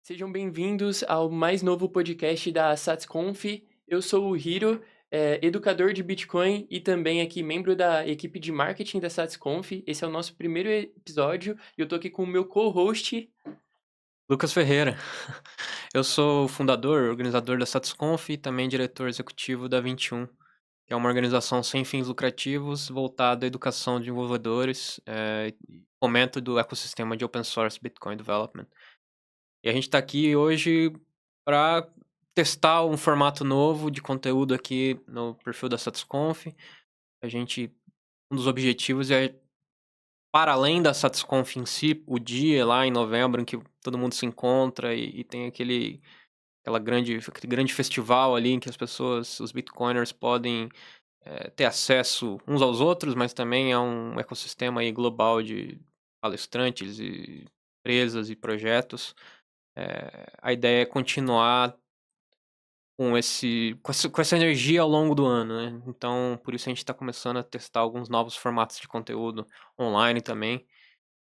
Sejam bem-vindos ao mais novo podcast da SatsConf. Eu sou o Hiro, educador de Bitcoin e também aqui membro da equipe de marketing da SatsConf. Esse é o nosso primeiro episódio e eu tô aqui com o meu co-host. Lucas Ferreira. Eu sou fundador, organizador da SatisConf e também diretor executivo da 21, que é uma organização sem fins lucrativos voltada à educação de desenvolvedores e fomento do ecossistema de open source Bitcoin Development. E a gente está aqui hoje para testar um formato novo de conteúdo aqui no perfil da SatisConf. Um dos objetivos é, para além da SatisConf em si, o dia lá em novembro em que todo mundo se encontra e tem aquele grande festival ali em que as pessoas, os bitcoiners podem ter acesso uns aos outros, mas também a um ecossistema aí global de palestrantes e empresas e projetos. A ideia é continuar com essa energia ao longo do ano, né? Então, por isso a gente está começando a testar alguns novos formatos de conteúdo online também.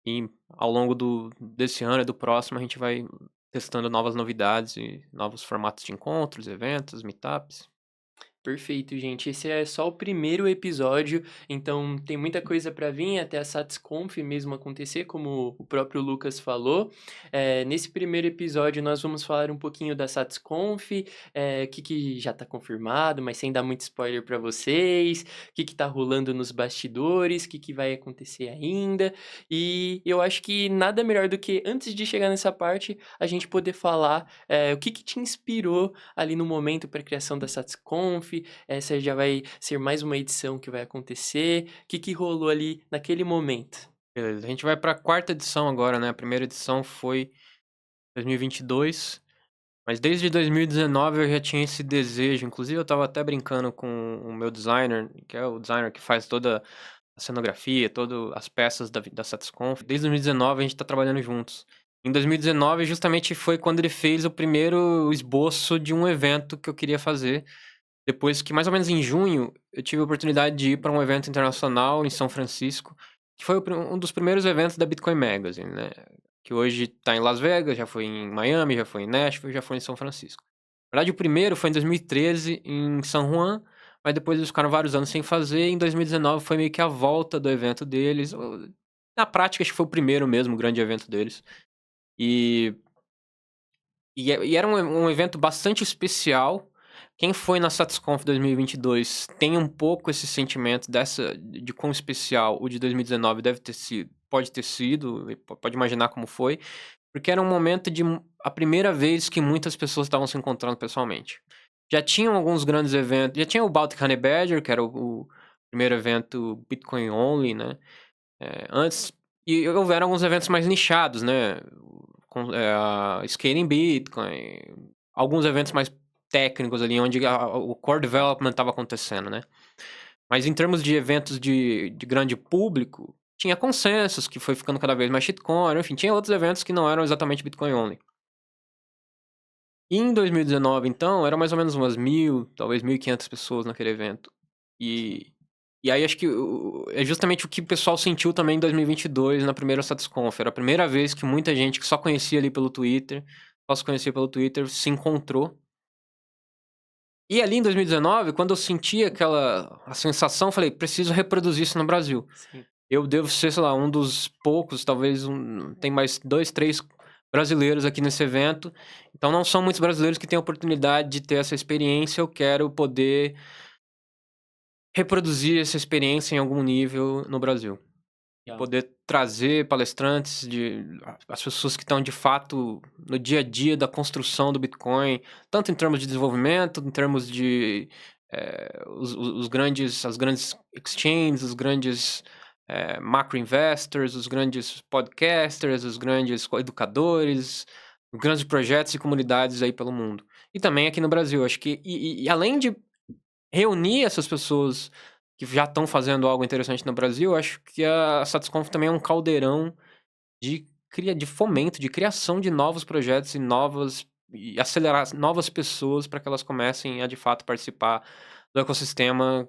E ao longo desse ano e do próximo, a gente vai testando novas novidades e novos formatos de encontros, eventos, meetups. Perfeito, gente. Esse é só o primeiro episódio, então tem muita coisa para vir até a SatsConf mesmo acontecer, como o próprio Lucas falou. Nesse primeiro episódio, nós vamos falar um pouquinho da SatsConf, o que já está confirmado, mas sem dar muito spoiler para vocês, o que está rolando nos bastidores, o que vai acontecer ainda. E eu acho que nada melhor do que, antes de chegar nessa parte, a gente poder falar o que te inspirou ali no momento para a criação da SatsConf. Essa já vai ser mais uma edição que vai acontecer. O que rolou ali naquele momento? Beleza, a gente vai para a quarta edição agora, né? A primeira edição foi 2022, mas desde 2019 eu já tinha esse desejo. Inclusive, eu estava até brincando com o meu designer, que é o designer que faz toda a cenografia, todas as peças da SatisConf. Desde 2019 a gente está trabalhando juntos. Em 2019, justamente foi quando ele fez o primeiro esboço de um evento que eu queria fazer. Depois que, mais ou menos em junho, eu tive a oportunidade de ir para um evento internacional em São Francisco, que foi um dos primeiros eventos da Bitcoin Magazine, né? Que hoje está em Las Vegas, já foi em Miami, já foi em Nashville, já foi em São Francisco. Na verdade, o primeiro foi em 2013 em San Juan, mas depois eles ficaram vários anos sem fazer. E em 2019 foi meio que a volta do evento deles. Na prática, acho que foi o primeiro mesmo grande evento deles. E, e era um evento bastante especial. Quem foi na SatisConf 2022 tem um pouco esse sentimento de quão especial o de 2019 deve ter sido, pode ter sido, pode imaginar como foi, porque era um momento a primeira vez que muitas pessoas estavam se encontrando pessoalmente. Já tinham alguns grandes eventos, já tinha o Baltic Honey Badger, que era o primeiro evento Bitcoin Only, né? Antes, e houveram alguns eventos mais nichados, né? A Scaling Bitcoin, alguns eventos mais técnicos ali, onde o core development estava acontecendo, né? Mas em termos de eventos de grande público, tinha Consensus, que foi ficando cada vez mais shitcoin, enfim, tinha outros eventos que não eram exatamente Bitcoin only. E em 2019, então, eram mais ou menos umas 1.000, talvez 1.500 pessoas naquele evento. E, e aí acho que é justamente o que o pessoal sentiu também em 2022 na primeira SatisConf. Era a primeira vez que muita gente que só conhecia ali pelo Twitter, só se conhecia pelo Twitter, se encontrou. E ali em 2019, quando eu senti a sensação, eu falei, preciso reproduzir isso no Brasil. Sim. Eu devo ser, sei lá, um dos poucos, talvez tem mais 2, 3 brasileiros aqui nesse evento. Então não são muitos brasileiros que têm a oportunidade de ter essa experiência. Eu quero poder reproduzir essa experiência em algum nível no Brasil. E Legal. poder trazer palestrantes as pessoas que estão de fato no dia a dia da construção do Bitcoin, tanto em termos de desenvolvimento, em termos de as grandes exchanges, os grandes macro investors, os grandes podcasters, os grandes educadores, os grandes projetos e comunidades aí pelo mundo. E também aqui no Brasil, acho que e além de reunir essas pessoas que já estão fazendo algo interessante no Brasil, eu acho que a SatisConf também é um caldeirão de fomento, de criação de novos projetos e acelerar novas pessoas para que elas comecem a, de fato, participar do ecossistema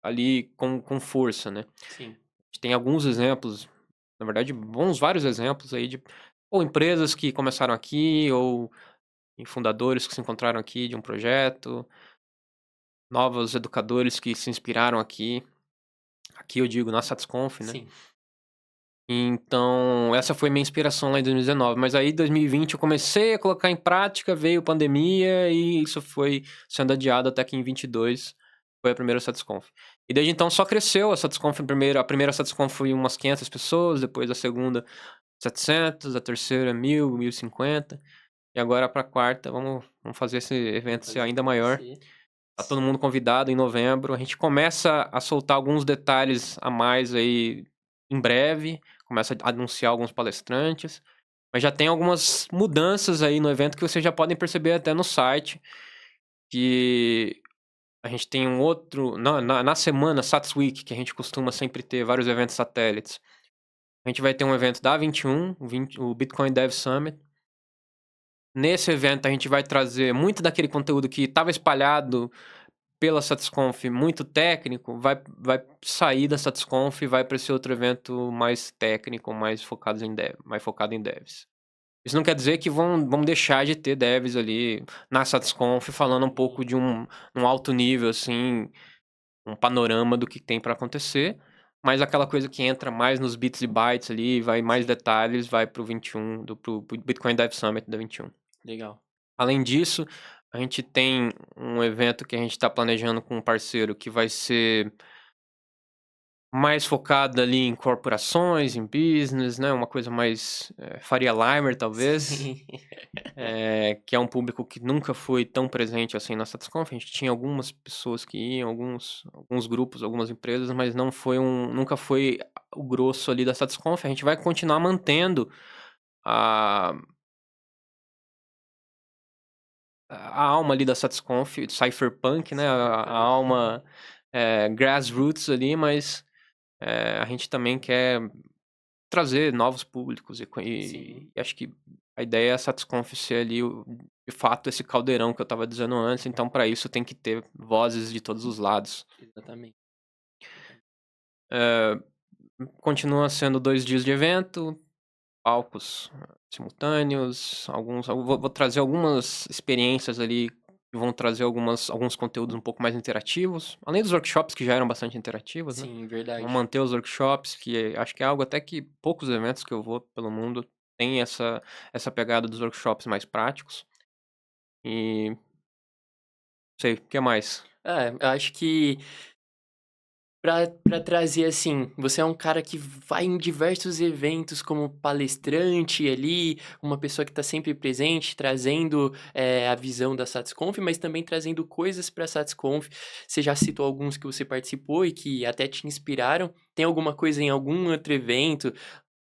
ali com força, né. Sim. A gente tem alguns exemplos, na verdade, vários exemplos aí ou empresas que começaram aqui, ou fundadores que se encontraram aqui de um projeto, novos educadores que se inspiraram aqui. Aqui eu digo na SatisConf, né? Sim. Então, essa foi minha inspiração lá em 2019. Mas aí, em 2020, eu comecei a colocar em prática, veio pandemia e isso foi sendo adiado até que em 22 foi a primeira SatisConf. E desde então só cresceu a SatisConf. A primeira SatisConf foi umas 500 pessoas, depois a segunda 700, a terceira 1.000, 1.050. E agora para a quarta, vamos fazer esse evento ser ainda maior. Tá todo mundo convidado em novembro. A gente começa a soltar alguns detalhes a mais aí em breve. Começa a anunciar alguns palestrantes. Mas já tem algumas mudanças aí no evento que vocês já podem perceber até no site. Que a gente tem um outro... Na semana Sats Week, que a gente costuma sempre ter vários eventos satélites. A gente vai ter um evento da A21, o Bitcoin Dev Summit. Nesse evento a gente vai trazer muito daquele conteúdo que estava espalhado pela SatisConf, muito técnico, vai sair da SatisConf e vai para esse outro evento mais técnico, mais focado em devs. Isso não quer dizer que vão deixar de ter devs ali na SatisConf falando um pouco de um alto nível, assim, um panorama do que tem para acontecer, mas aquela coisa que entra mais nos bits e bytes ali, vai mais detalhes, vai pro 21, pro Bitcoin Dev Summit da 21. Legal. Além disso, a gente tem um evento que a gente está planejando com um parceiro que vai ser mais focado ali em corporações, em business, né? Uma coisa mais Faria Limer, talvez. Sim. Que é um público que nunca foi tão presente assim na SatisConf. A gente tinha algumas pessoas que iam, alguns grupos, algumas empresas, mas nunca foi o grosso ali da SatisConf. A gente vai continuar mantendo a alma ali da SatisConf, Cypherpunk, né? A alma grassroots ali, mas a gente também quer trazer novos públicos e acho que a ideia é a SatisConf ser ali, de fato, esse caldeirão que eu estava dizendo antes. Então, para isso, tem que ter vozes de todos os lados. Exatamente. Continua sendo 2 dias de evento, palcos simultâneos, vou trazer algumas experiências ali que vão trazer alguns conteúdos um pouco mais interativos, além dos workshops que já eram bastante interativos, né? Sim, verdade. Vamos manter os workshops, que acho que é algo até que poucos eventos que eu vou pelo mundo tem essa pegada dos workshops mais práticos. E não sei, o que mais? Eu acho que pra trazer assim, você é um cara que vai em diversos eventos como palestrante ali, uma pessoa que tá sempre presente, trazendo a visão da SatisConf, mas também trazendo coisas pra SatisConf. Você já citou alguns que você participou e que até te inspiraram. Tem alguma coisa em algum outro evento,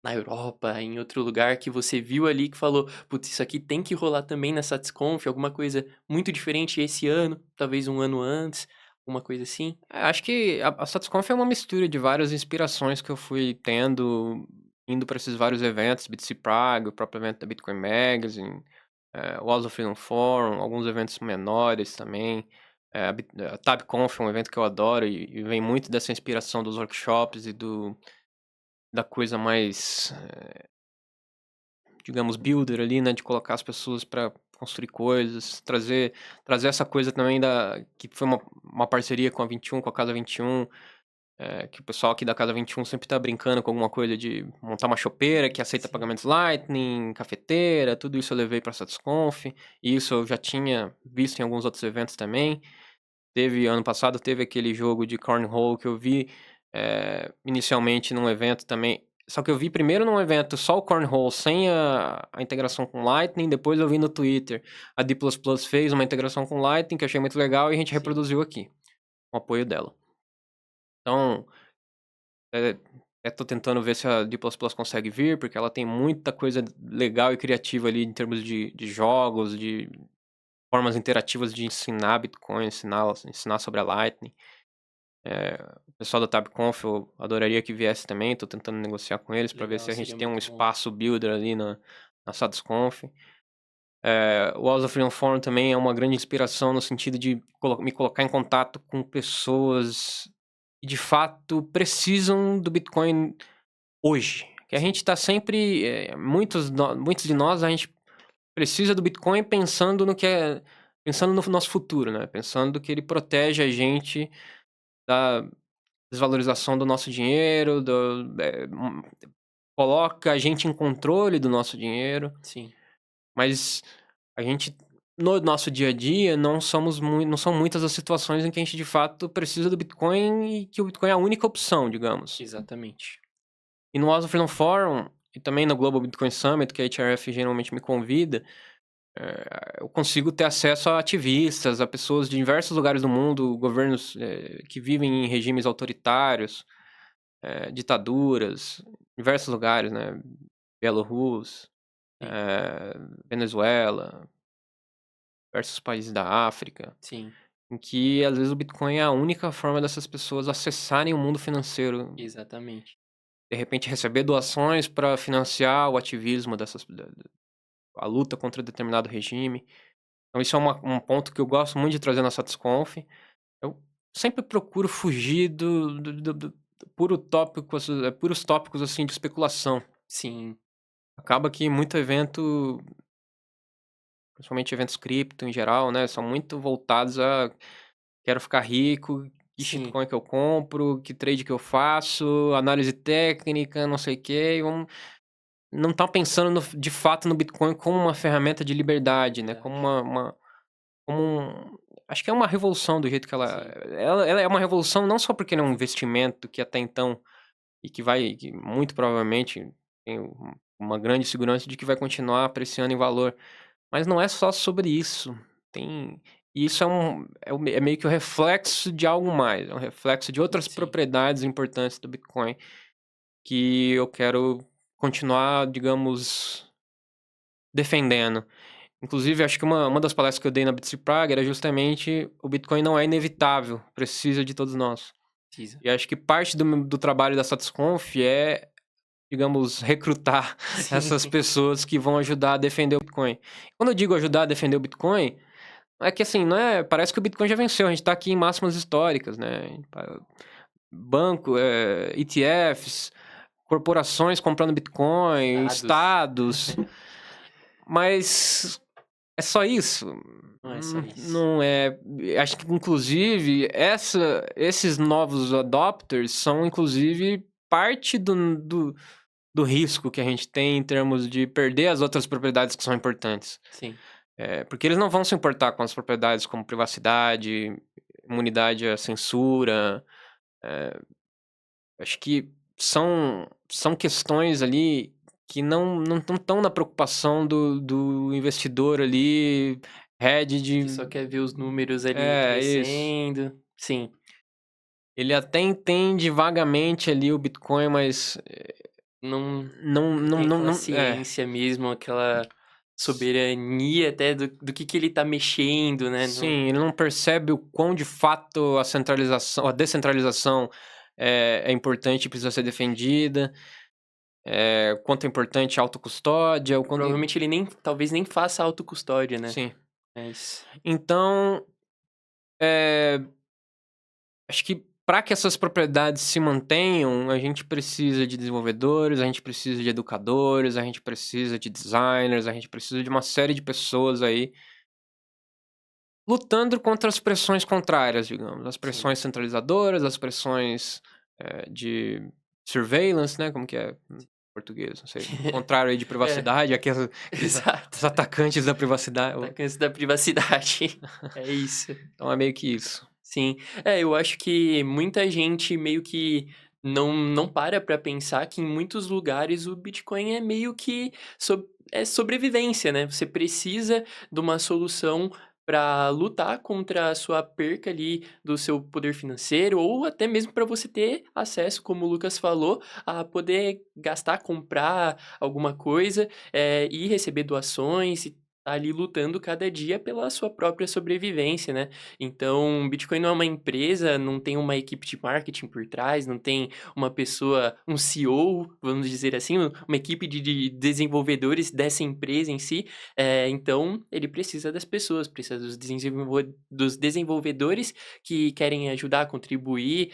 na Europa, em outro lugar, que você viu ali que falou: "Putz, isso aqui tem que rolar também na SatisConf", alguma coisa muito diferente esse ano, talvez um ano antes, alguma coisa assim? Acho que a SatisConf é uma mistura de várias inspirações que eu fui tendo, indo para esses vários eventos, BTC Prague, o próprio evento da Bitcoin Magazine, o Oslo Freedom Forum, alguns eventos menores também. A TabConf é um evento que eu adoro e vem muito dessa inspiração dos workshops e da coisa mais, digamos, builder ali, né, de colocar as pessoas para construir coisas, trazer essa coisa também que foi uma parceria com a 21, com a Casa 21, que o pessoal aqui da Casa 21 sempre tá brincando com alguma coisa de montar uma chopeira que aceita Sim. pagamentos Lightning, cafeteira, tudo isso eu levei para SatisConf, e isso eu já tinha visto em alguns outros eventos também. Ano passado teve aquele jogo de Cornhole que eu vi inicialmente num evento também. Só que eu vi primeiro num evento só o Cornhole sem a integração com Lightning, depois eu vi no Twitter. A D++ fez uma integração com Lightning que eu achei muito legal e a gente Sim. reproduziu aqui, com o apoio dela. Então, tô tentando ver se a D++ consegue vir, porque ela tem muita coisa legal e criativa ali em termos de jogos, de formas interativas de ensinar Bitcoin, ensinar sobre a Lightning. O pessoal da TabConf eu adoraria que viesse também, tô tentando negociar com eles para ver Legal, se a gente seria tem um muito bom. espaço builder ali na SatisConf. O Oslo Freedom Forum também é uma grande inspiração no sentido de me colocar em contato com pessoas que de fato precisam do Bitcoin hoje. Que a sim, gente está sempre, muitos de nós, a gente precisa do Bitcoin pensando no nosso futuro, né? Pensando que ele protege a gente da desvalorização do nosso dinheiro, coloca a gente em controle do nosso dinheiro, sim, mas a gente, no nosso dia a dia, não são muitas as situações em que a gente de fato precisa do Bitcoin e que o Bitcoin é a única opção, digamos. exatamente. E no Oslo Freedom Forum e também no Global Bitcoin Summit, que a HRF geralmente me convida, eu consigo ter acesso a ativistas, a pessoas de diversos lugares do mundo, governos que vivem em regimes autoritários, ditaduras, diversos lugares, né? Bielorrússia, Sim, Venezuela, diversos países da África, sim, em que às vezes o Bitcoin é a única forma dessas pessoas acessarem o mundo financeiro, exatamente. de repente receber doações para financiar o ativismo a luta contra determinado regime. Então isso é um ponto que eu gosto muito de trazer na SatisConf. Eu sempre procuro fugir do puro tópico, puros tópicos assim de especulação. Sim, Acaba que muito evento, principalmente eventos cripto em geral, né, são muito voltados a quero ficar rico, que sim, shitcoin que eu compro, que trade que eu faço, análise técnica, não sei o quê, não tá pensando de fato no Bitcoin como uma ferramenta de liberdade, né, como verdade. como acho que é uma revolução do jeito que Sim, ela é uma revolução não só porque ele é um investimento que até então e que muito provavelmente tem uma grande segurança de que vai continuar apreciando em valor, mas não é só sobre isso. Tem e isso é meio que o reflexo de algo mais, é um reflexo de outras sim, propriedades importantes do Bitcoin, que eu quero continuar, digamos, defendendo. Inclusive, acho que uma das palestras que eu dei na Bitse Praga era justamente: "O Bitcoin não é inevitável, precisa de todos nós". precisa. E acho que parte do trabalho da SatisConf é, digamos, recrutar Sim, essas pessoas que vão ajudar a defender o Bitcoin. Quando eu digo ajudar a defender o Bitcoin, é que assim, não é, parece que o Bitcoin já venceu, a gente tá aqui em máximas históricas, né? Banco, ETFs, corporações comprando Bitcoin, dados, estados, mas é só isso? não é só isso. Não é. Acho que, inclusive, esses novos adopters são, inclusive, parte do risco que a gente tem em termos de perder as outras propriedades que são importantes. Sim, Porque eles não vão se importar com as propriedades como privacidade, imunidade à censura. Acho que são questões ali que não estão na preocupação do investidor ali, head que só quer ver os números ali isso. crescendo. Sim, Ele até entende vagamente ali o Bitcoin, mas não, não, não não, tem não, aquela não ciência mesmo, aquela soberania até do que ele tá mexendo, né? Não, sim, ele não percebe o quão de fato a descentralização é importante e precisa ser defendida, quanto é importante a autocustódia, o quanto. provavelmente ele nem, talvez nem faça autocustódia, né? Sim. Mas, Então, é, acho que para que essas propriedades se mantenham, a gente precisa de desenvolvedores, a gente precisa de educadores, a gente precisa de designers, a gente precisa de uma série de pessoas aí lutando contra as pressões contrárias, digamos, as sim. pressões centralizadoras, as pressões de surveillance, né? Como que é em português? Não sei. Contrário aí de É, privacidade, aqueles exato. os atacantes da privacidade. Atacante da privacidade. É isso. Então é meio que isso. Sim. É, eu acho que muita gente meio que não para pra pensar que em muitos lugares o Bitcoin é meio que é sobrevivência, né? Você precisa de uma solução para lutar contra a sua perca ali do seu poder financeiro ou até mesmo para você ter acesso, como o Lucas falou, a poder gastar, comprar alguma coisa, e receber doações tá ali lutando cada dia pela sua própria sobrevivência, né? Então, Bitcoin não é uma empresa, não tem uma equipe de marketing por trás, não tem uma pessoa, um CEO, vamos dizer assim, uma equipe de desenvolvedores dessa empresa em si. Então, ele precisa das pessoas, precisa dos desenvolvedores que querem ajudar, contribuir,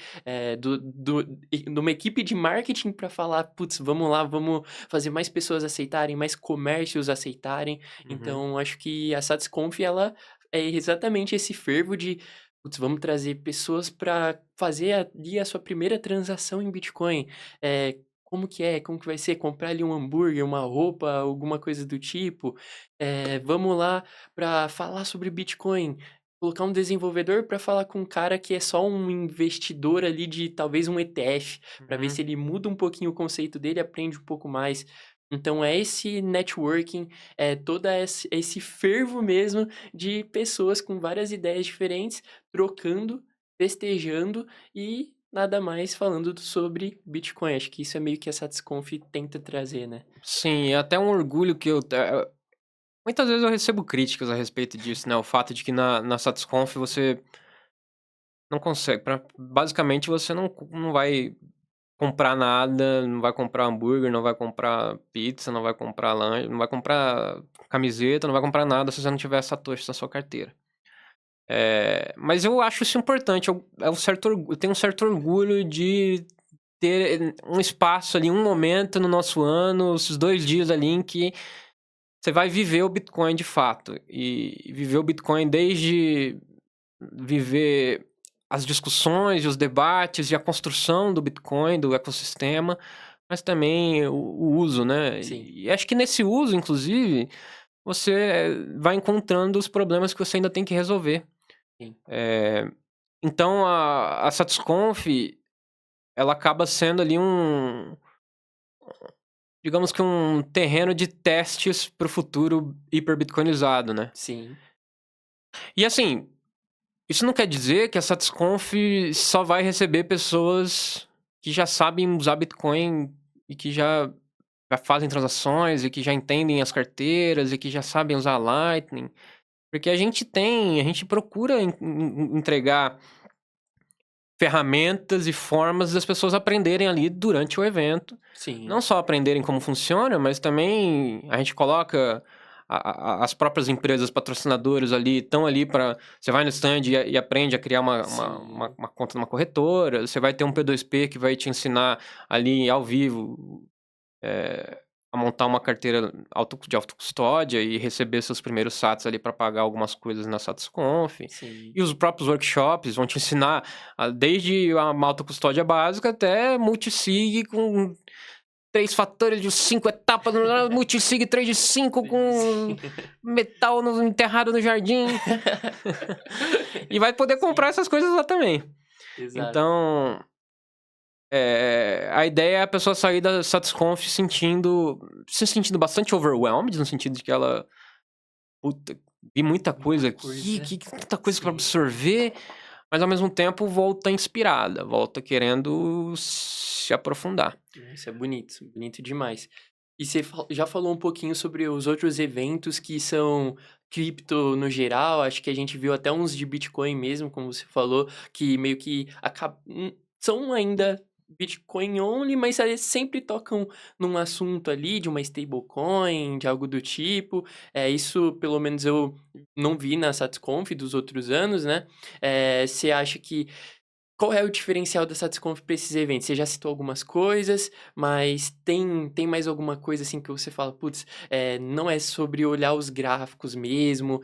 de uma equipe de marketing para falar, putz, vamos lá, vamos fazer mais pessoas aceitarem, mais comércios aceitarem. Uhum. Então, acho que a SatisConf, ela é exatamente esse fervo de, putz, vamos trazer pessoas para fazer ali a sua primeira transação em Bitcoin. Como que é? Como que vai ser? Comprar ali um hambúrguer, uma roupa, alguma coisa do tipo. Vamos lá para falar sobre Bitcoin. Colocar um desenvolvedor para falar com um cara que é só um investidor ali de talvez um ETF, para ver se Uhum. ele muda um pouquinho o conceito dele, aprende um pouco mais. Então é esse networking, é toda esse fervo mesmo de pessoas com várias ideias diferentes, trocando, festejando e nada mais falando sobre Bitcoin. Acho que isso é meio que a SatisConf tenta trazer, né? Sim, é até um orgulho que muitas vezes eu recebo críticas a respeito disso, né? O fato de que na SatisConf você não consegue, basicamente você não vai comprar nada, não vai comprar hambúrguer, não vai comprar pizza, não vai comprar lanche, não vai comprar camiseta, não vai comprar nada se você não tiver satoshi na sua carteira. Mas eu acho isso importante, eu tenho um certo orgulho de ter um espaço ali, um momento no nosso ano, esses 2 dias ali em que você vai viver o Bitcoin de fato. E viver o Bitcoin desde viver as discussões, os debates e a construção do Bitcoin, do ecossistema, mas também o uso, né? Sim, E acho que nesse uso, inclusive, você vai encontrando os problemas que você ainda tem que resolver. sim. Então a SatisConf, ela acaba sendo ali digamos que um terreno de testes para o futuro hiperbitcoinizado, né? Sim. E assim, isso não quer dizer que a SatisConf só vai receber pessoas que já sabem usar Bitcoin e que já fazem transações e que já entendem as carteiras e que já sabem usar Lightning. Porque a gente procura entregar ferramentas e formas das pessoas aprenderem ali durante o evento. Não Sim. só aprenderem como funciona, mas também a gente coloca as próprias empresas patrocinadoras ali, estão ali para. Você vai no stand e aprende a criar Sim. uma conta numa corretora, você vai ter um P2P que vai te ensinar ali ao vivo a montar uma carteira de autocustódia e receber seus primeiros sats ali para pagar algumas coisas na SatisConf. Sim. E os próprios workshops vão te ensinar desde uma autocustódia básica até multisig com 3 fatores de 5 etapas, multisig 3 de 5 com Sim. metal enterrado no jardim. E vai poder comprar Sim, essas coisas lá também. exato. Então, a ideia é a pessoa sair da SatisConf se sentindo bastante overwhelmed, no sentido de que ela, puta, vi muita Muita coisa aqui, coisa. tanta coisa para Sim. absorver, mas ao mesmo tempo volta inspirada, volta querendo se aprofundar. Isso é bonito, bonito demais. E você já falou um pouquinho sobre os outros eventos que são cripto no geral, acho que a gente viu até uns de Bitcoin mesmo, como você falou, que meio que são ainda Bitcoin only, mas eles sempre tocam num assunto ali de uma stablecoin, de algo do tipo. Isso, pelo menos, eu não vi na SatisConf dos outros anos, né? Você acha que qual é o diferencial da SatisConf para esses eventos? Você já citou algumas coisas, mas tem mais alguma coisa assim que você fala, putz, não é sobre olhar os gráficos mesmo,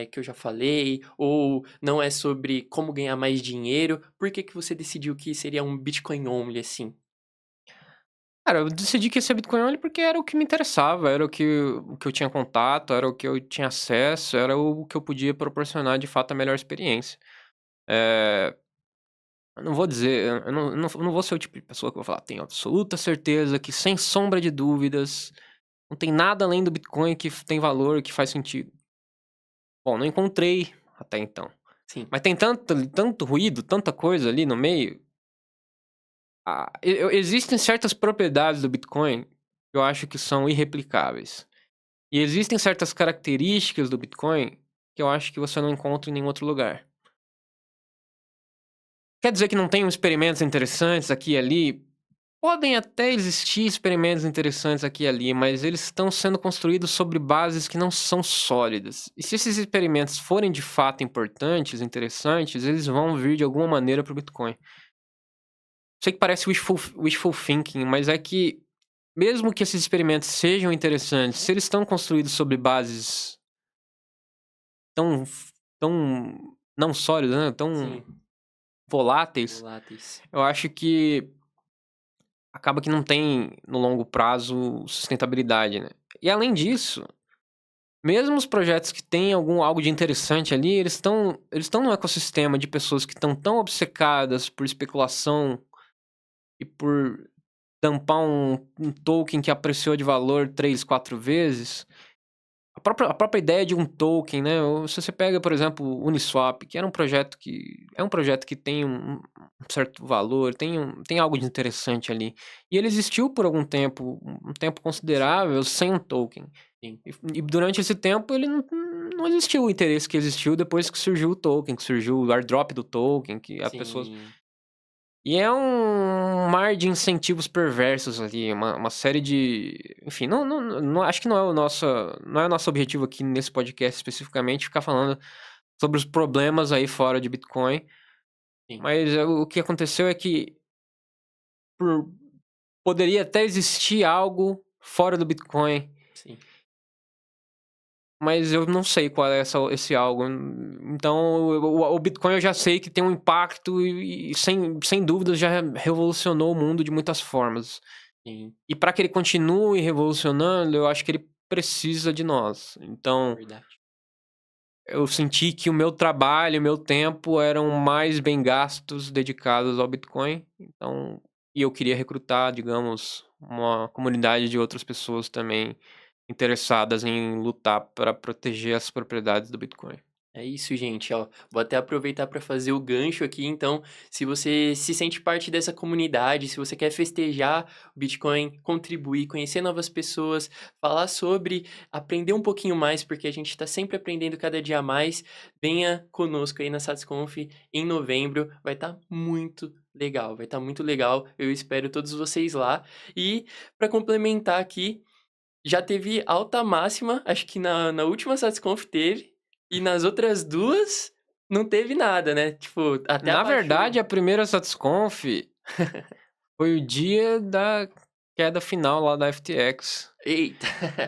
que eu já falei, ou não é sobre como ganhar mais dinheiro? Por que que você decidiu que seria um Bitcoin only assim? Cara, eu decidi que ia ser Bitcoin Only porque era o que me interessava, era o que eu tinha contato, era o que eu tinha acesso, era o que eu podia proporcionar de fato a melhor experiência. Eh, eu não vou dizer, eu não vou ser o tipo de pessoa que vai falar, tenho absoluta certeza que sem sombra de dúvidas, não tem nada além do Bitcoin que tem valor, que faz sentido. Bom, não encontrei até então. Sim, Mas tem tanto ruído, tanta coisa ali no meio. Existem certas propriedades do Bitcoin que eu acho que são irreplicáveis. E existem certas características do Bitcoin que eu acho que você não encontra em nenhum outro lugar. Quer dizer que não tem experimentos interessantes aqui e ali? Podem até existir experimentos interessantes aqui e ali, mas eles estão sendo construídos sobre bases que não são sólidas. E se esses experimentos forem de fato importantes, interessantes, eles vão vir de alguma maneira para o Bitcoin. Sei que parece wishful thinking, mas é que, mesmo que esses experimentos sejam interessantes, se eles estão construídos sobre bases tão, tão não sólidas, né? Tão Sim, voláteis, voláteis. eu acho que acaba que não tem, no longo prazo, sustentabilidade, né? E além disso, mesmo os projetos que têm algo de interessante ali, eles estão num ecossistema de pessoas que estão tão obcecadas por especulação e por tampar um token que apreciou de valor 3, 4 vezes. A própria ideia de um token, né? Se você pega, por exemplo, o Uniswap, que era um projeto que é um projeto que tem um certo valor, tem algo de interessante ali. E ele existiu por algum tempo, um tempo considerável, sem um token. Sim. E durante esse tempo ele não existiu o interesse que existiu depois que surgiu o token, que surgiu o airdrop do token, que as pessoas... Sim. E é um mar de incentivos perversos ali, uma série de... Enfim, acho que não é o nosso objetivo aqui nesse podcast especificamente ficar falando sobre os problemas aí fora de Bitcoin. Sim. Mas o que aconteceu é que poderia até existir algo fora do Bitcoin, Sim. mas eu não sei qual é esse algo. Então, o Bitcoin eu já sei que tem um impacto e sem dúvida já revolucionou o mundo de muitas formas. Sim. E para que ele continue revolucionando, eu acho que ele precisa de nós. Então, Verdade. eu senti que o meu trabalho, o meu tempo eram mais bem gastos dedicados ao Bitcoin. Então, e eu queria recrutar, digamos, uma comunidade de outras pessoas também interessadas em lutar para proteger as propriedades do Bitcoin. É isso, gente, ó. Vou até aproveitar para fazer o gancho aqui. Então, se você se sente parte dessa comunidade, se você quer festejar o Bitcoin, contribuir, conhecer novas pessoas, falar sobre, aprender um pouquinho mais, porque a gente está sempre aprendendo cada dia mais, venha conosco aí na SatisConf em novembro. Vai estar muito legal, vai estar muito legal. Eu espero todos vocês lá. E para complementar aqui, já teve alta máxima, acho que na última SatisConf teve. E nas outras duas, não teve nada, né? Tipo, até Na abaixou. verdade, a primeira SatisConf foi o dia da queda final lá da FTX. Eita!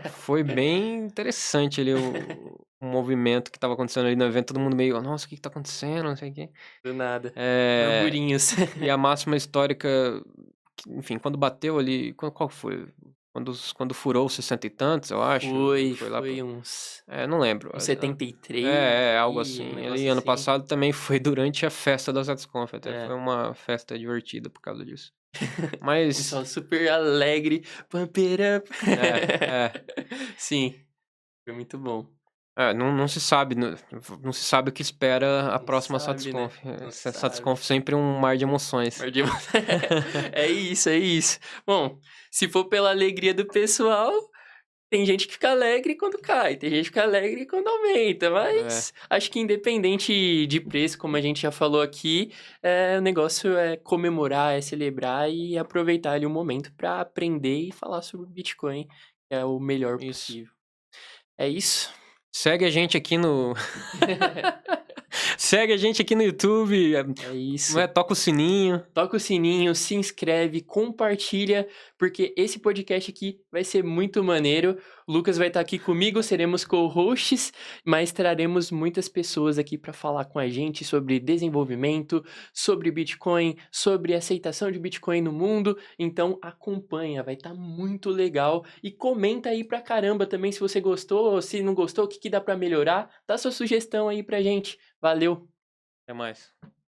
Foi bem interessante ali o movimento que estava acontecendo ali no evento, todo mundo meio, nossa, o que tá acontecendo, não sei o quê. Do nada. É, Burburinhos. e a máxima histórica, enfim, quando bateu ali, qual foi? Quando furou os 60 e tantos, eu acho, foi lá Foi uns não lembro. 73 Algo ali, um assim. Ali negócio ano assim. passado também foi durante a festa da SatisConf, até foi É. uma festa divertida por causa disso. O Mas, pessoal super alegre. Pump it up. é. Sim, foi muito bom. Não se sabe, não se sabe o que espera a Não se próxima sabe, né? SatisConf. Não se Essa sabe. SatisConf sempre é um mar de emoções. Mordeu. É isso, é isso. Bom, se for pela alegria do pessoal, tem gente que fica alegre quando cai, tem gente que fica alegre quando aumenta, É, mas acho que independente de preço, como a gente já falou aqui, o negócio é comemorar, é celebrar e aproveitar ali o momento para aprender e falar sobre o Bitcoin, que é o melhor isso. possível. É isso? Segue a gente aqui no. Segue a gente aqui no YouTube. É isso. Toca o sininho. Toca o sininho, se inscreve, compartilha, porque esse podcast aqui vai ser muito maneiro. O Lucas vai estar aqui comigo, seremos co-hosts, mas traremos muitas pessoas aqui para falar com a gente sobre desenvolvimento, sobre Bitcoin, sobre aceitação de Bitcoin no mundo. Então acompanha, vai estar muito legal. E comenta aí pra caramba também se você gostou ou se não gostou, o que dá para melhorar. Dá sua sugestão aí pra gente. Valeu! Até mais.